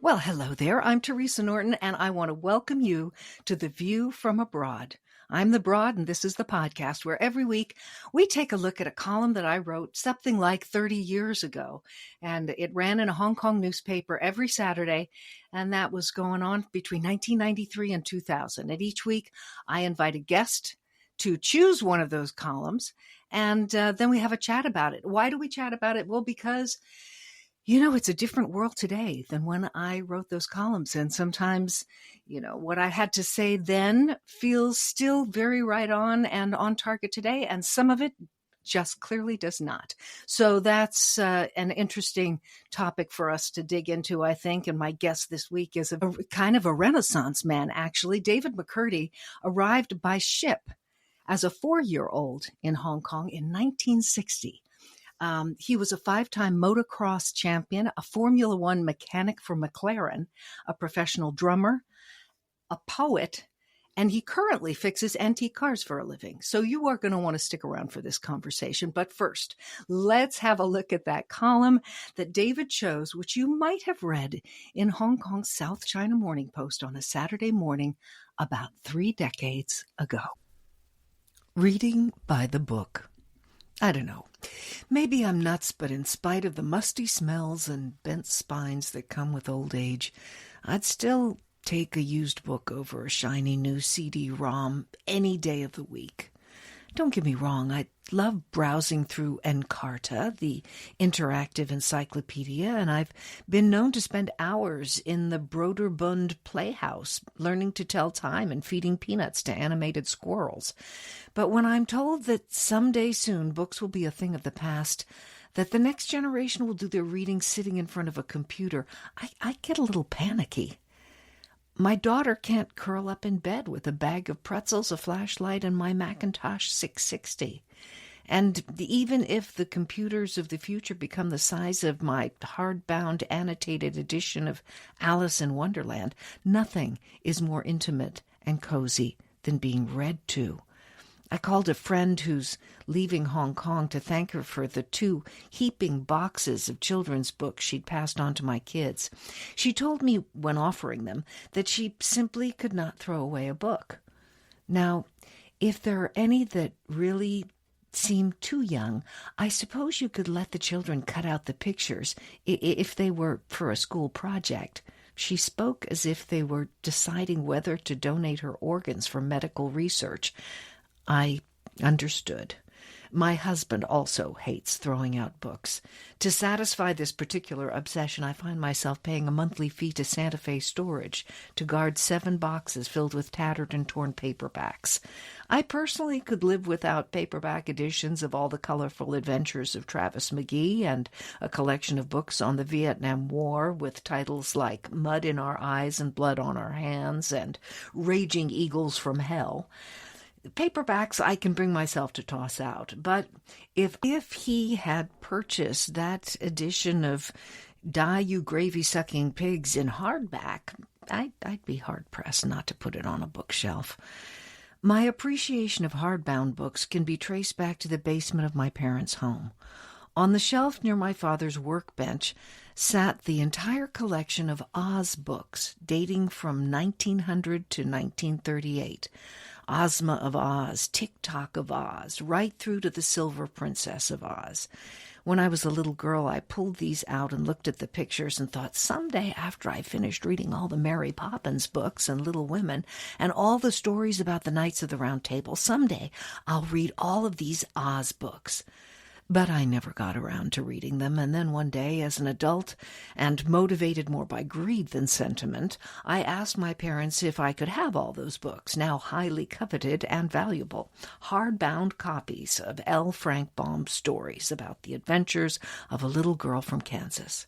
Well, hello there. I'm Teresa Norton, and I want to welcome you to The View from Abroad. I'm the Broad, and this is the podcast where every week we take a look at a column that I wrote something like 30 years ago. And it ran in a Hong Kong newspaper every Saturday, and that was going on between 1993 and 2000. And each week I invite a guest to choose one of those columns, and then we have a chat about it. Why do we chat about it? Well, because it's a different world today than when I wrote those columns. And sometimes, what I had to say then feels still very right on and on target today. And some of it just clearly does not. So that's an interesting topic for us to dig into, I think. And my guest this week is a kind of a Renaissance man, actually. David McKirdy arrived by ship as a 4-year-old in Hong Kong in 1960. He was a 5-time motocross champion, a Formula One mechanic for McLaren, a professional drummer, a poet, and he currently fixes antique cars for a living. So you are going to want to stick around for this conversation. But first, let's have a look at that column that David chose, which you might have read in Hong Kong's South China Morning Post on a Saturday morning about 3 decades ago. Reading by the book. I don't know. Maybe I'm nuts, but in spite of the musty smells and bent spines that come with old age, I'd still take a used book over a shiny new CD-ROM any day of the week. Don't get me wrong, I love browsing through Encarta, the interactive encyclopedia, and I've been known to spend hours in the Broderbund Playhouse, learning to tell time and feeding peanuts to animated squirrels. But when I'm told that someday soon books will be a thing of the past, that the next generation will do their reading sitting in front of a computer, I get a little panicky. My daughter can't curl up in bed with a bag of pretzels, a flashlight, and my Macintosh 660. And even if the computers of the future become the size of my hardbound annotated edition of Alice in Wonderland, nothing is more intimate and cozy than being read to. I called a friend who's leaving Hong Kong to thank her for the 2 heaping boxes of children's books she'd passed on to my kids. She told me when offering them that she simply could not throw away a book. Now, if there are any that really seem too young, I suppose you could let the children cut out the pictures if they were for a school project. She spoke as if they were deciding whether to donate her organs for medical research. I understood. My husband also hates throwing out books. To satisfy this particular obsession, I find myself paying a monthly fee to Santa Fe Storage to guard 7 boxes filled with tattered and torn paperbacks. I personally could live without paperback editions of all the colorful adventures of Travis McGee and a collection of books on the Vietnam War with titles like Mud in Our Eyes and Blood on Our Hands and Raging Eagles from Hell. Paperbacks I can bring myself to toss out, but if he had purchased that edition of Die You Gravy-Sucking Pigs in hardback, I'd be hard-pressed not to put it on a bookshelf. My appreciation of hardbound books can be traced back to the basement of my parents' home. On the shelf near my father's workbench sat the entire collection of Oz books dating from 1900 to 1938. Ozma of Oz, Tick-Tock of Oz, right through to the Silver Princess of Oz. When I was a little girl, I pulled these out and looked at the pictures and thought, someday after I finished reading all the Mary Poppins books and Little Women and all the stories about the Knights of the Round Table, someday I'll read all of these Oz books. But I never got around to reading them, and then one day, as an adult, and motivated more by greed than sentiment, I asked my parents if I could have all those books, now highly coveted and valuable, hardbound copies of L. Frank Baum's stories about the adventures of a little girl from Kansas.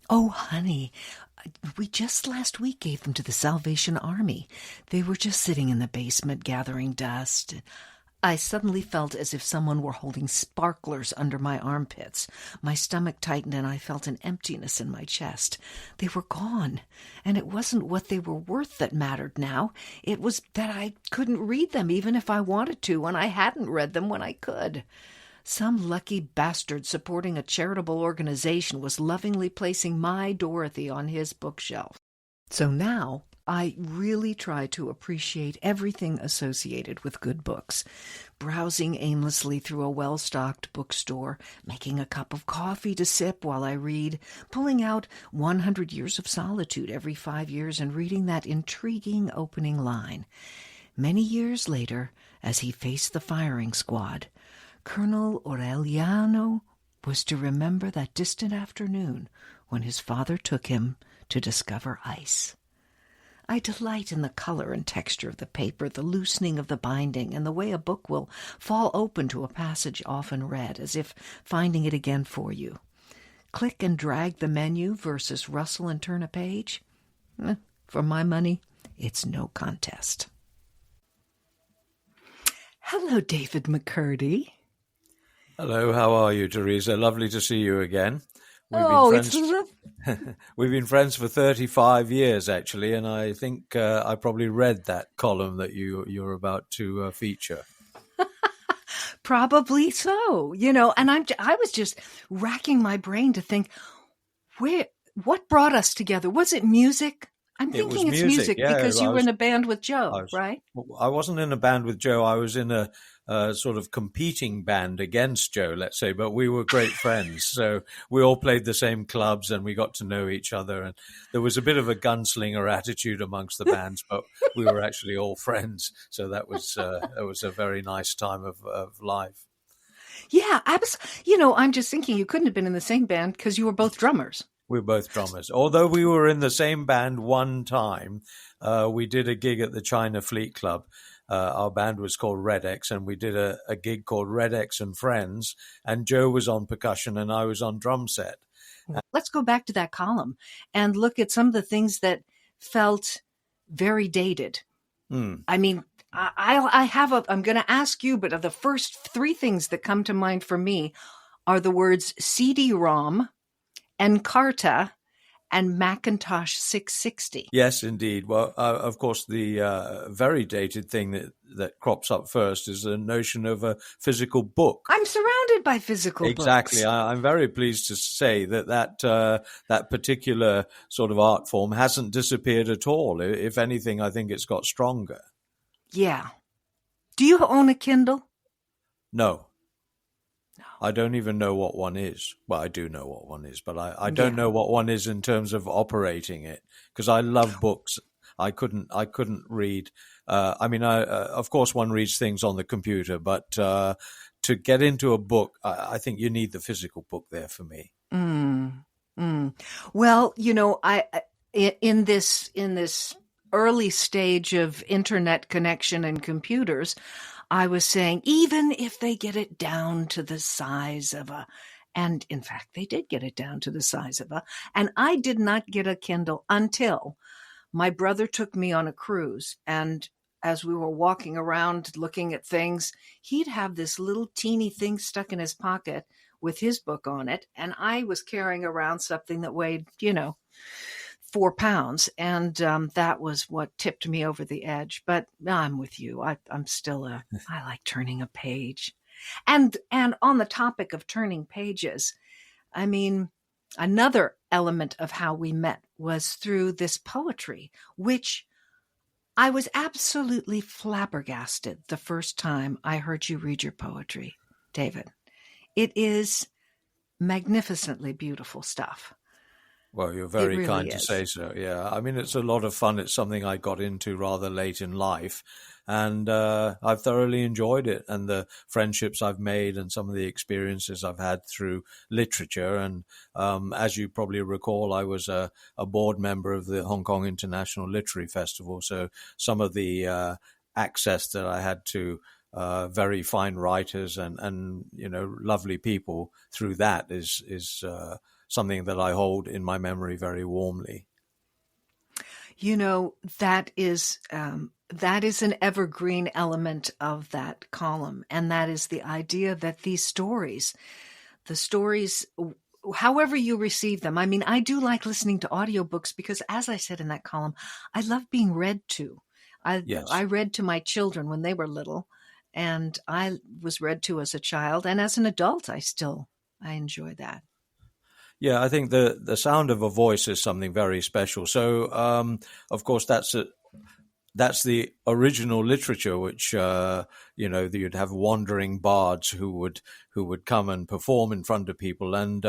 Oh, honey, we just last week gave them to the Salvation Army. They were just sitting in the basement gathering dust. I suddenly felt as if someone were holding sparklers under my armpits. My stomach tightened and I felt an emptiness in my chest. They were gone, and it wasn't what they were worth that mattered now. It was that I couldn't read them even if I wanted to, and I hadn't read them when I could. Some lucky bastard supporting a charitable organization was lovingly placing my Dorothy on his bookshelf. So now I really try to appreciate everything associated with good books. Browsing aimlessly through a well-stocked bookstore, making a cup of coffee to sip while I read, pulling out 100 Years of Solitude every 5 years and reading that intriguing opening line. Many years later, as he faced the firing squad, Colonel Aureliano was to remember that distant afternoon when his father took him to discover ice. I delight in the color and texture of the paper, the loosening of the binding, and the way a book will fall open to a passage often read, as if finding it again for you. Click and drag the menu versus rustle and turn a page? For my money, it's no contest. Hello, David McKirdy. Hello, how are you, Teresa? Lovely to see you again. We've been friends for 35 years, actually, and I think I probably read that column that you're about to feature. Probably so, and I was just racking my brain to think, what brought us together? Was it music? I'm thinking it's music because you were in a band with Joe, right? I wasn't in a band with Joe. I was in a sort of competing band against Joe, let's say, but we were great friends. So we all played the same clubs and we got to know each other. And there was a bit of a gunslinger attitude amongst the bands, but we were actually all friends. So that was a very nice time of life. Yeah, I'm just thinking you couldn't have been in the same band because you were both drummers. We were both drummers. Although we were in the same band one time, we did a gig at the China Fleet Club. Our band was called Red X, and we did a gig called Red X and Friends, and Joe was on percussion and I was on drum set. Let's go back to that column and look at some of the things that felt very dated. I mean, I'm going to ask you, but the first three things that come to mind for me are the words CD-ROM, Encarta, and Macintosh 660. Yes, indeed. Well, of course, the very dated thing that crops up first is the notion of a physical book. I'm surrounded by physical books. Exactly. I'm very pleased to say that particular sort of art form hasn't disappeared at all. If anything, I think it's got stronger. Yeah. Do you own a Kindle? No. I don't even know what one is. Well, I do know what one is, but I don't know what one is in terms of operating it, because I love books. I couldn't read. Of course, one reads things on the computer, but to get into a book, I think you need the physical book there for me. Well, in this early stage of internet connection and computers, I was saying, even if they get it down to the size of and in fact, they did get it down to the size of and I did not get a Kindle until my brother took me on a cruise. And as we were walking around looking at things, he'd have this little teeny thing stuck in his pocket with his book on it. And I was carrying around something that weighed, 4 pounds. And that was what tipped me over the edge. But I'm with you. I'm still I like turning a page. And on the topic of turning pages, I mean, another element of how we met was through this poetry, which I was absolutely flabbergasted the first time I heard you read your poetry, David. It is magnificently beautiful stuff. Well, you're very kind to say so. Yeah. I mean, it's a lot of fun. It's something I got into rather late in life, and I've thoroughly enjoyed it, and the friendships I've made and some of the experiences I've had through literature. And as you probably recall, I was a board member of the Hong Kong International Literary Festival. So some of the access that I had to very fine writers and lovely people through that is something that I hold in my memory very warmly. That is an evergreen element of that column. And that is the idea that the stories, however you receive them. I mean, I do like listening to audiobooks because, as I said in that column, I love being read to. I read to my children when they were little. And I was read to as a child, and as an adult, I enjoy that. Yeah, I think the sound of a voice is something very special. So, of course, that's the original literature, which you'd have wandering bards who would come and perform in front of people, and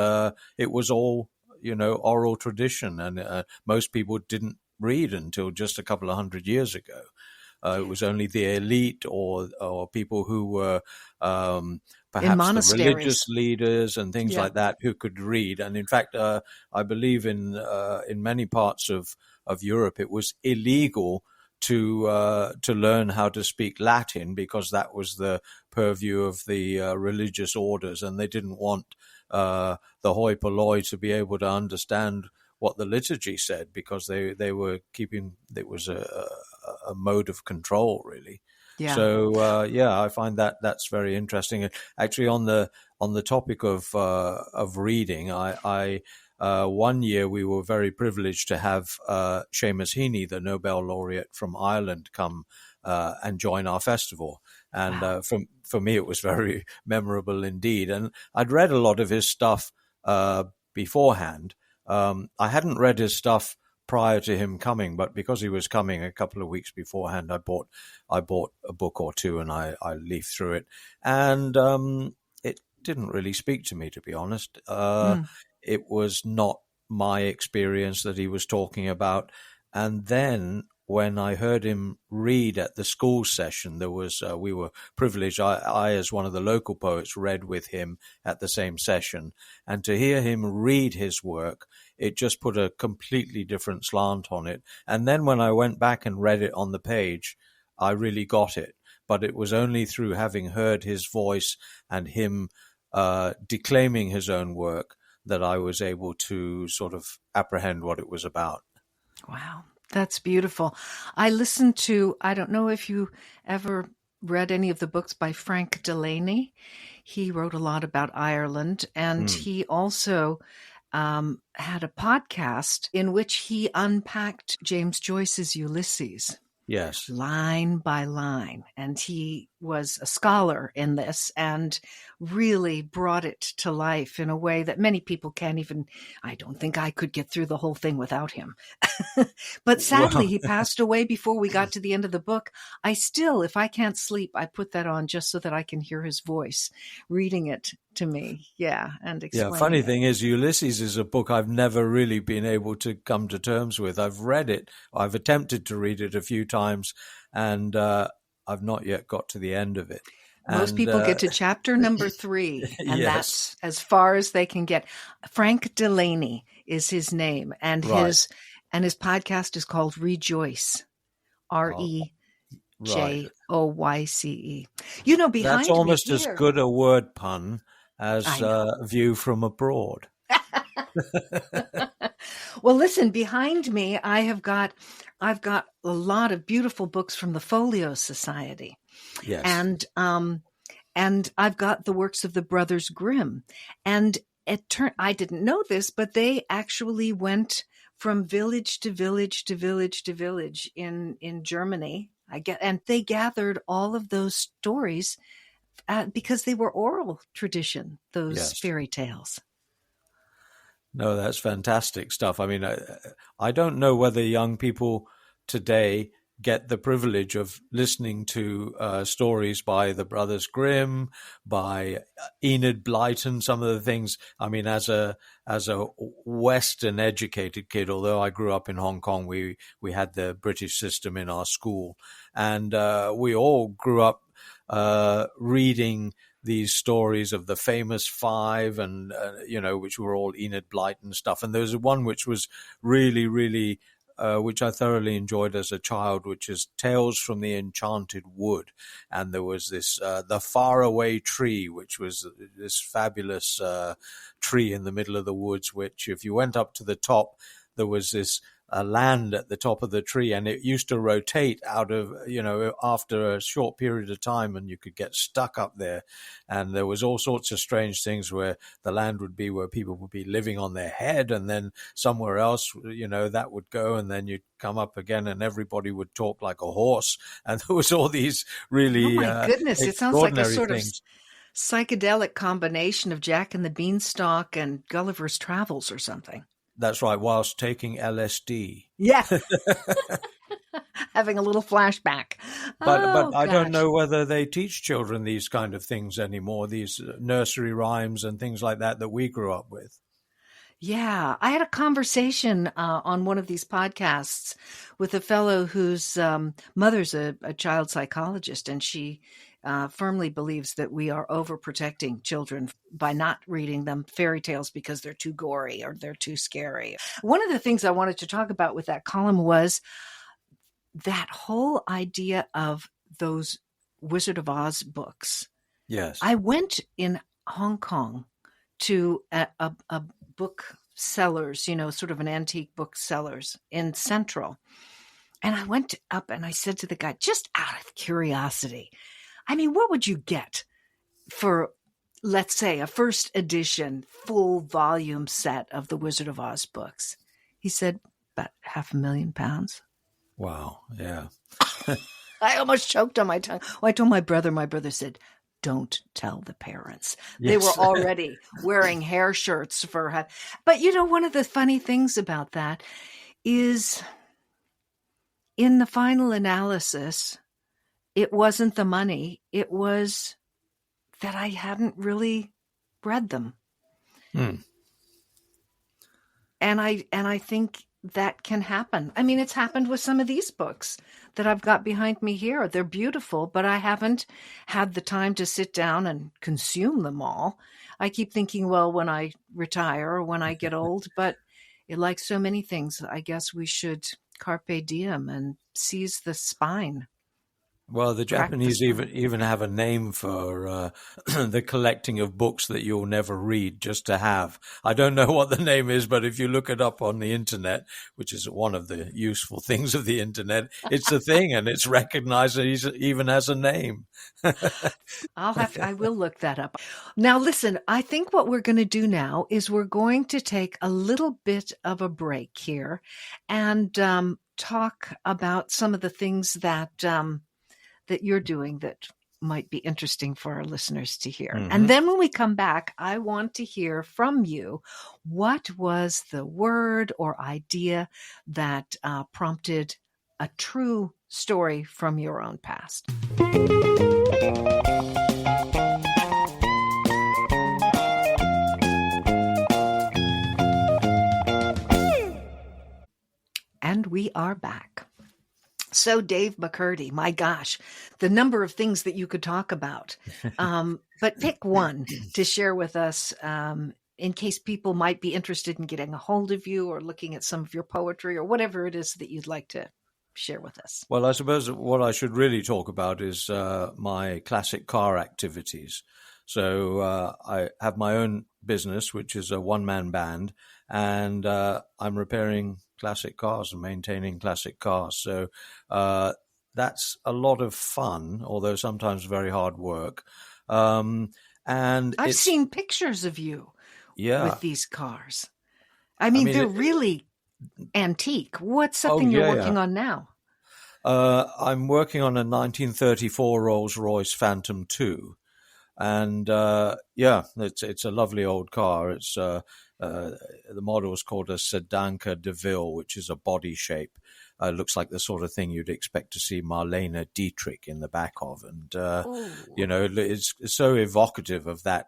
it was all oral tradition, and most people didn't read until just a couple of hundred years ago. It was only the elite or people who were perhaps the religious leaders and things like that who could read. And in fact, I believe in many parts of Europe, it was illegal to learn how to speak Latin because that was the purview of the religious orders, and they didn't want the hoi polloi to be able to understand what the liturgy said because they were keeping it was a mode of control, really. Yeah. So I find that's very interesting. Actually, on the topic of reading, I one year we were very privileged to have Seamus Heaney, the Nobel laureate from Ireland, come and join our festival. And wow. For me, it was very memorable indeed. And I'd read a lot of his stuff beforehand. I hadn't read his stuff prior to him coming, but because he was coming a couple of weeks beforehand, I bought a book or two and I leafed through it. And it didn't really speak to me, to be honest. It was not my experience that he was talking about. And then when I heard him read at the school session, there was we were privileged. I, as one of the local poets, read with him at the same session. And to hear him read his work, it just put a completely different slant on it. And then when I went back and read it on the page, I really got it. But it was only through having heard his voice and him declaiming his own work that I was able to sort of apprehend what it was about. Wow, that's beautiful. I don't know if you ever read any of the books by Frank Delaney. He wrote a lot about Ireland, and he also had a podcast in which he unpacked James Joyce's Ulysses. Yes. Line by line. And he was a scholar in this and really brought it to life in a way that many people can't even, I don't think I could get through the whole thing without him. But sadly, he passed away before we got to the end of the book. I still, if I can't sleep, I put that on just so that I can hear his voice reading it to me. Yeah. And explaining funny thing is, Ulysses is a book I've never really been able to come to terms with. I've read it. I've attempted to read it a few times, and I've not yet got to the end of it. Most people get to chapter number 3, and yes. That's as far as they can get. Frank Delaney is his name, and his podcast is called Rejoice, Rejoyce. You know, behind that's almost me as good a word pun as View from Abroad. Well, listen, behind me, I've got a lot of beautiful books from the Folio Society. Yes. And I've got the works of the Brothers Grimm. And I didn't know this, but they actually went from village to village to village to village in Germany. And they gathered all of those stories because they were oral tradition, those fairy tales. No, that's fantastic stuff. I mean, I don't know whether young people today get the privilege of listening to stories by the Brothers Grimm, by Enid Blyton, some of the things. I mean, as a Western educated kid, although I grew up in Hong Kong, we had the British system in our school, and we all grew up reading these stories of the famous five and, which were all Enid Blyton stuff. And there's one which was really, really, which I thoroughly enjoyed as a child, which is Tales from the Enchanted Wood. And there was this, the Faraway Tree, which was this fabulous tree in the middle of the woods, which if you went up to the top, there was this a land at the top of the tree, and it used to rotate out of, after a short period of time, and you could get stuck up there. And there was all sorts of strange things where the land would be where people would be living on their head, and then somewhere else, that would go, and then you'd come up again and everybody would talk like a horse. And there was all these really, oh my goodness, it sounds like a sort things. of psychedelic combination of Jack and the Beanstalk and Gulliver's Travels or something. That's right, whilst taking LSD. Yeah. Having a little flashback. But I don't know whether they teach children these kind of things anymore, these nursery rhymes and things like that we grew up with. Yeah. I had a conversation on one of these podcasts with a fellow whose mother's a child psychologist, and she firmly believes that we are overprotecting children by not reading them fairy tales because they're too gory or they're too scary. One of the things I wanted to talk about with that column was that whole idea of those Wizard of Oz books. Yes. I went in Hong Kong to a book sellers, sort of an antique book sellers in Central. And I went up and I said to the guy, just out of curiosity, I mean, what would you get for, let's say, a first edition full volume set of the Wizard of Oz books? He said, about £500,000. Wow. Yeah. I almost choked on my tongue. Well, I told my brother said, don't tell the parents. Yes. They were already wearing hair shirts for, but one of the funny things about that is in the final analysis, it wasn't the money. It was that I hadn't really read them. And I think that can happen. I mean, it's happened with some of these books that I've got behind me here. They're beautiful, but I haven't had the time to sit down and consume them all. I keep thinking, well, when I retire or when I get old, but like so many things, I guess we should carpe diem and seize the spine. Well, the Japanese even have a name for the collecting of books that you'll never read, just to have. I don't know what the name is, but if you look it up on the internet, which is one of the useful things of the internet, it's a thing and it's recognized even as a name. I will look that up. Now, listen, I think what we're going to do now is we're going to take a little bit of a break here and talk about some of the things that you're doing that might be interesting for our listeners to hear. Mm-hmm. And then when we come back, I want to hear from you. What was the word or idea that prompted a true story from your own past? And we are back. So Dave McKirdy, my gosh, the number of things that you could talk about. But pick one to share with us in case people might be interested in getting a hold of you or looking at some of your poetry or whatever it is that you'd like to share with us. Well, I suppose what I should really talk about is my classic car activities. So I have my own business, which is a one-man band, and I'm repairing classic cars and maintaining classic cars. So that's a lot of fun, although sometimes very hard work. And I've seen pictures of you with these cars. I mean they're really antique. What's something you're working on now? I'm working on a 1934 Rolls-Royce Phantom 2. And it's a lovely old car. It's the model is called a Sedanka DeVille, which is a body shape. Looks like the sort of thing you'd expect to see Marlene Dietrich in the back of. And, it's so evocative of that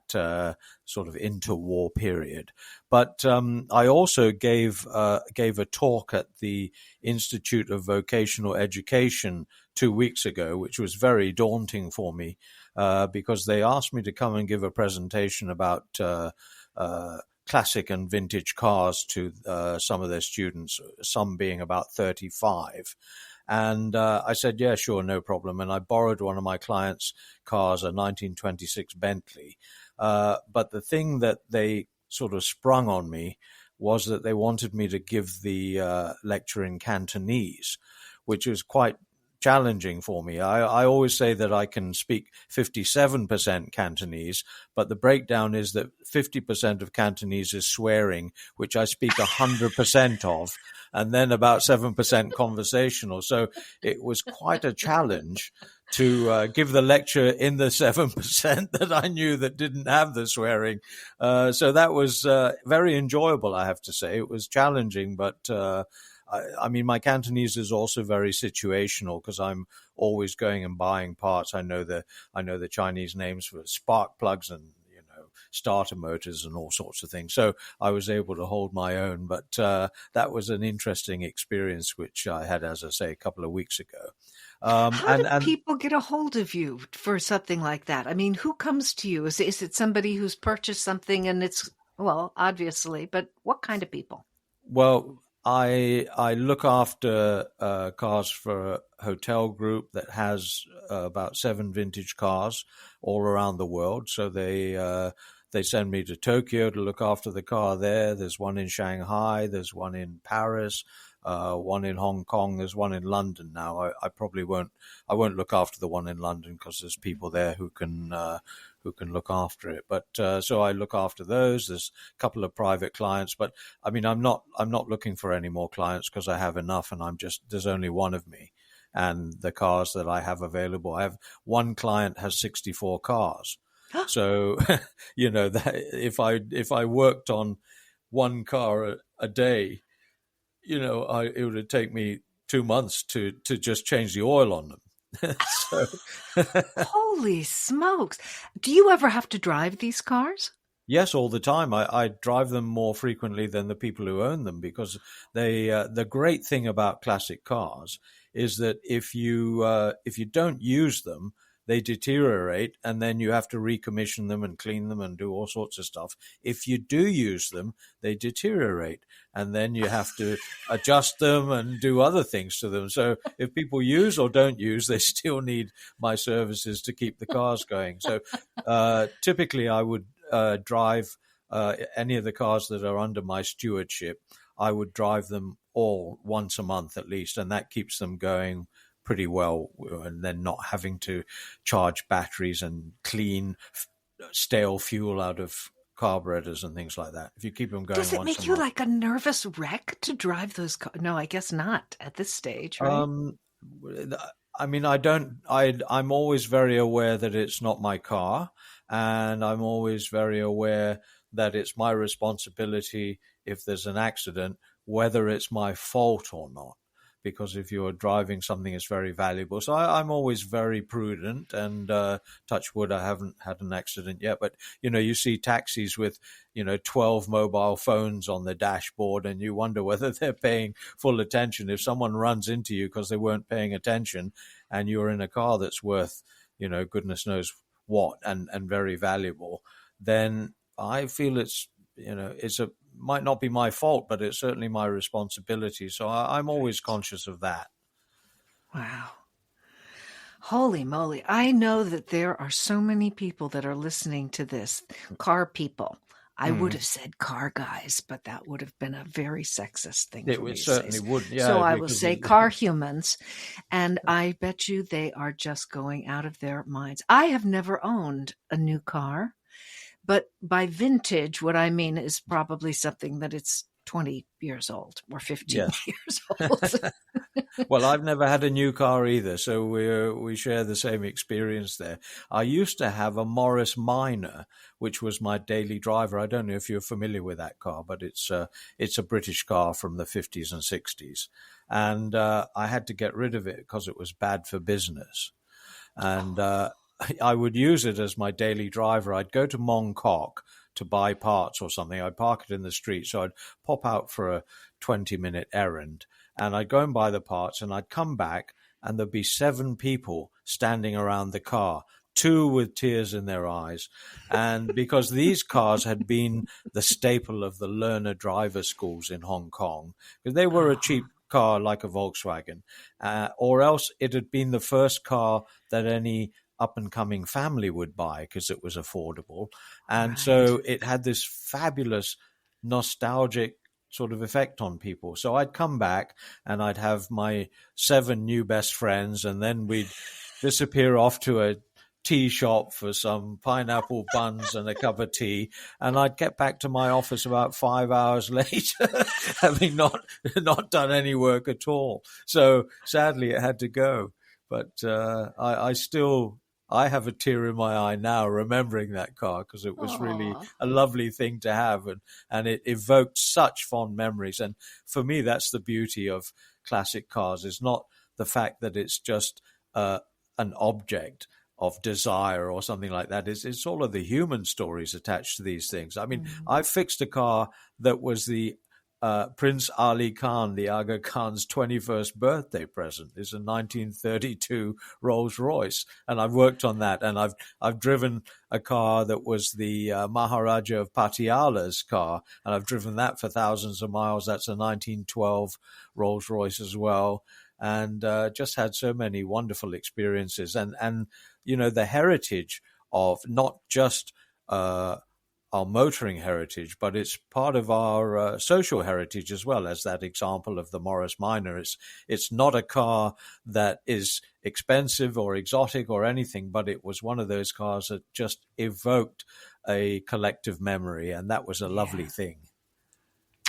sort of interwar period. But I also gave a talk at the Institute of Vocational Education 2 weeks ago, which was very daunting for me because they asked me to come and give a presentation about classic and vintage cars to some of their students, some being about 35. And I said, yeah, sure, no problem. And I borrowed one of my clients' cars, a 1926 Bentley. But the thing that they sort of sprung on me was that they wanted me to give the lecture in Cantonese, which was quite challenging for me. I always say that I can speak 57% Cantonese, but the breakdown is that 50% of Cantonese is swearing, which I speak 100% of, and then about 7% conversational. So it was quite a challenge to give the lecture in the 7% that I knew that didn't have the swearing. So that was very enjoyable, I have to say. It was challenging, but I mean, my Cantonese is also very situational because I'm always going and buying parts. I know the Chinese names for spark plugs and starter motors and all sorts of things. So I was able to hold my own. But that was an interesting experience, which I had, as I say, a couple of weeks ago. How do people get a hold of you for something like that? I mean, who comes to you? Is it somebody who's purchased something and it's, well, obviously, but what kind of people? Well, I look after cars for a hotel group that has about 7 vintage cars all around the world. So they send me to Tokyo to look after the car there. There's one in Shanghai. There's one in Paris. One in Hong Kong. There's one in London now. I probably won't look after the one in London because there's people there who can look after it. But so I look after those. There's a couple of private clients, but I mean, I'm not looking for any more clients because I have enough, and there's only one of me, and the cars that I have available. I have one client has 64 cars, so that if I worked on one car a day, it would take me 2 months to just change the oil on them. So, holy smokes. Do you ever have to drive these cars? Yes, all the time. I drive them more frequently than the people who own them because the great thing about classic cars is that if you don't use them, they deteriorate, and then you have to recommission them and clean them and do all sorts of stuff. If you do use them, they deteriorate, and then you have to adjust them and do other things to them. So if people use or don't use, they still need my services to keep the cars going. So typically I would drive any of the cars that are under my stewardship. I would drive them all once a month at least, and that keeps them going pretty well, and then not having to charge batteries and clean stale fuel out of carburetors and things like that. If you keep them going, does it make you like a nervous wreck to drive those cars? No, I guess not at this stage, right? I mean, I'm always very aware that it's not my car, and I'm always very aware that it's my responsibility if there's an accident, whether it's my fault or not. Because if you're driving something that's very valuable. So I'm always very prudent, and touch wood, I haven't had an accident yet. But, you see taxis with, 12 mobile phones on the dashboard, and you wonder whether they're paying full attention. If someone runs into you because they weren't paying attention and you're in a car that's worth, goodness knows what and very valuable, then I feel might not be my fault, but it's certainly my responsibility. So I'm always conscious of that. Wow. Holy moly. I know that there are so many people that are listening to this, car people. I would have said car guys, but that would have been a very sexist thing for me to say. It certainly would, yeah. So I will say car humans, and I bet you they are just going out of their minds. I have never owned a new car. But by vintage, what I mean is probably something that it's 20 years old or 15 years old. Well, I've never had a new car either, so we share the same experience there. I used to have a Morris Minor, which was my daily driver. I don't know if you're familiar with that car, but it's a British car from the 50s and 60s. And I had to get rid of it because it was bad for business. And I would use it as my daily driver. I'd go to Mongkok to buy parts or something. I'd park it in the street. So I'd pop out for a 20-minute errand, and I'd go and buy the parts, and I'd come back, and there'd be 7 people standing around the car, 2 with tears in their eyes. And because these cars had been the staple of the learner driver schools in Hong Kong, because they were a cheap car like a Volkswagen, or else it had been the first car that any up-and-coming family would buy because it was affordable. And so it had this fabulous nostalgic sort of effect on people. So I'd come back and I'd have my 7 new best friends, and then we'd disappear off to a tea shop for some pineapple buns and a cup of tea, and I'd get back to my office about 5 hours later, having not done any work at all. So sadly, it had to go. But I have a tear in my eye now remembering that car, because it was really a lovely thing to have, and it evoked such fond memories. And for me, that's the beauty of classic cars. It's not the fact that it's just an object of desire or something like that. It's all of the human stories attached to these things. I mean, I fixed a car that was the Prince Ali Khan, the Aga Khan's 21st birthday present. It's a 1932 Rolls Royce, and I've worked on that. And I've driven a car that was the Maharaja of Patiala's car, and I've driven that for thousands of miles. That's a 1912 Rolls Royce as well, and just had so many wonderful experiences. And you know, the heritage of not just our motoring heritage, but it's part of our social heritage as well, as that example of the Morris Minor. It's not a car that is expensive or exotic or anything, but it was one of those cars that just evoked a collective memory, and that was a lovely thing.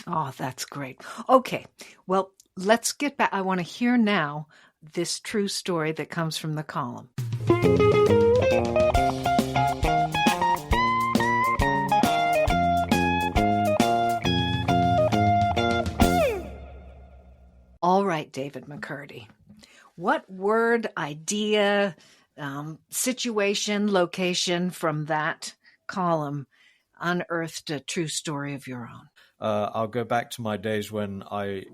Oh, that's great. Okay, well, let's get back. I want to hear now this true story that comes from the column. All right, David McKirdy. What word, idea, situation, location from that column unearthed a true story of your own? I'll go back to my days when I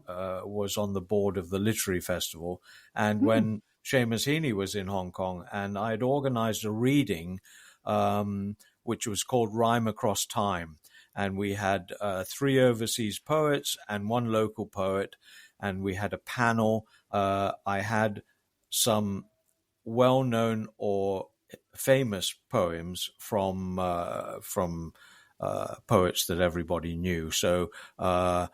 was on the board of the Literary Festival, and when Seamus Heaney was in Hong Kong, and I had organized a reading which was called Rhyme Across Time. And we had 3 overseas poets and 1 local poet, and we had a panel. I had some well-known or famous poems from poets that everybody knew. So I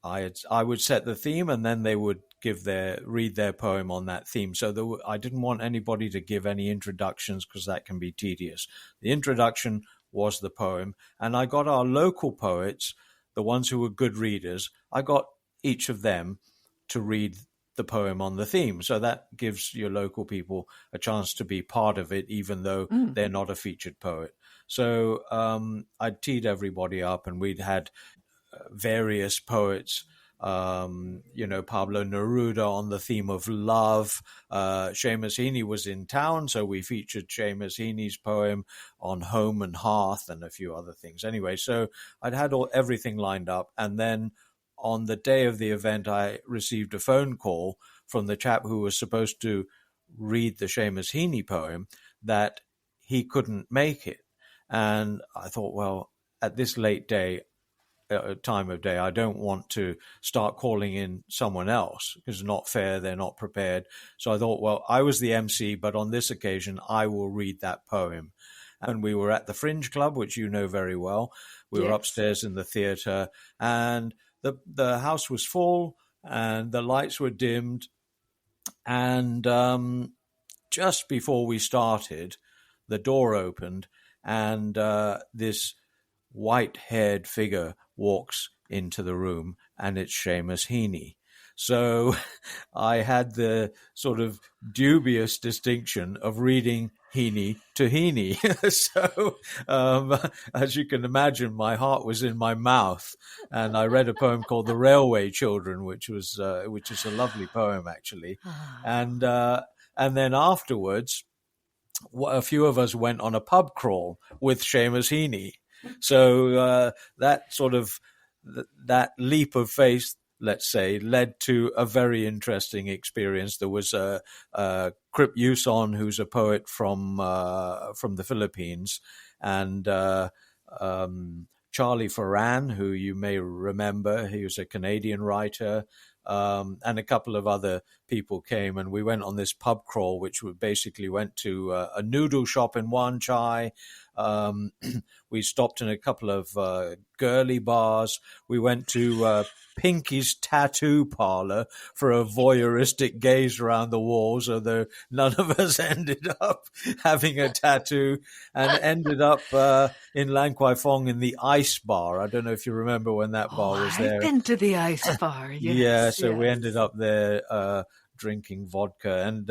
would set the theme, and then they would read their poem on that theme. So I didn't want anybody to give any introductions, because that can be tedious. The introduction was the poem, and I got our local poets, the ones who were good readers, I got each of them to read the poem on the theme. So that gives your local people a chance to be part of it, even though they're not a featured poet. So I teed everybody up, and we'd had various poets, Pablo Neruda on the theme of love. Seamus Heaney was in town, so we featured Seamus Heaney's poem on home and hearth and a few other things. Anyway, so I'd had everything lined up, and then on the day of the event, I received a phone call from the chap who was supposed to read the Seamus Heaney poem that he couldn't make it. And I thought, well, at this late time of day, I don't want to start calling in someone else, because it's not fair, they're not prepared. So I thought, well, I was the MC, but on this occasion, I will read that poem. And we were at the Fringe Club, which you know very well. We were upstairs in the theatre, and the house was full, and the lights were dimmed. And just before we started, the door opened, and this white-haired figure walks into the room, and it's Seamus Heaney. So I had the sort of dubious distinction of reading Heaney to Heaney. So as you can imagine, my heart was in my mouth, and I read a poem called The Railway Children, which is a lovely poem, actually. And then afterwards, a few of us went on a pub crawl with Seamus Heaney. So that leap of faith, let's say, led to a very interesting experience. There was Krip Yuson, who's a poet from the Philippines, and Charlie Ferran, who you may remember. He was a Canadian writer. and a couple of other people came, and we went on this pub crawl, which we basically went to a noodle shop in Wan Chai. We stopped in a couple of girly bars. We went to Pinky's tattoo parlor for a voyeuristic gaze around the walls, although none of us ended up having a tattoo, and ended up in Lan Kwai Fong in the ice bar. I don't know if you remember when that bar was there. I've been to the ice bar. Yes, yeah, so yes. we ended up there drinking vodka, and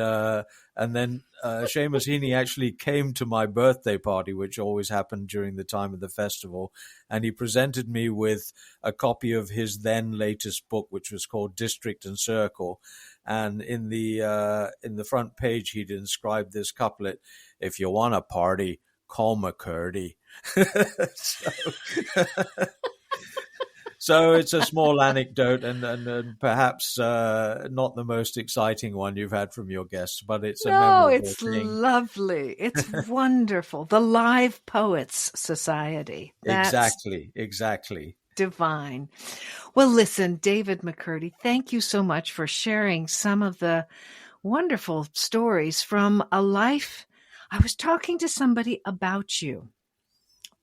then Seamus Heaney actually came to my birthday party, which always happened during the time of the festival, and he presented me with a copy of his then latest book, which was called District and Circle. And in the front page, he'd inscribed this couplet: "If you want a party, call McKirdy." So it's a small anecdote, and perhaps not the most exciting one you've had from your guests, but it's a memorable thing. Lovely. It's wonderful. The Live Poets Society. That's Exactly. Divine. Well, listen, David McKirdy, thank you so much for sharing some of the wonderful stories from a life. I was talking to somebody about you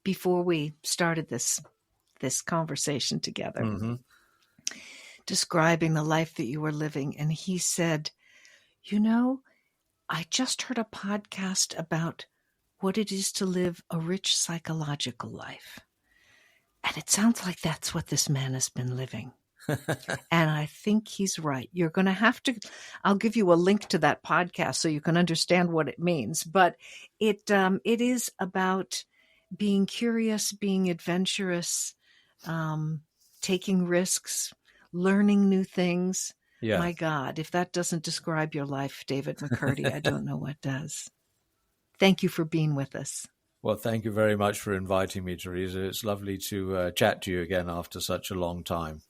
before we started this conversation together, describing the life that you were living. And he said, I just heard a podcast about what it is to live a rich psychological life. And it sounds like that's what this man has been living. And I think he's right. You're going to have to, I'll give you a link to that podcast so you can understand what it means. But it is about being curious, being adventurous, taking risks, learning new things. Yeah. My God, if that doesn't describe your life, David McKirdy, I don't know what does. Thank you for being with us. Well, thank you very much for inviting me, Teresa. It's lovely to chat to you again after such a long time.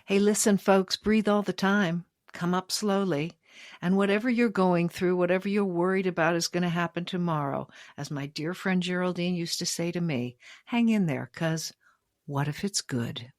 Hey, listen, folks, breathe all the time. Come up slowly. And whatever you're going through, whatever you're worried about is going to happen tomorrow, as my dear friend Geraldine used to say to me, hang in there, 'cause what if it's good?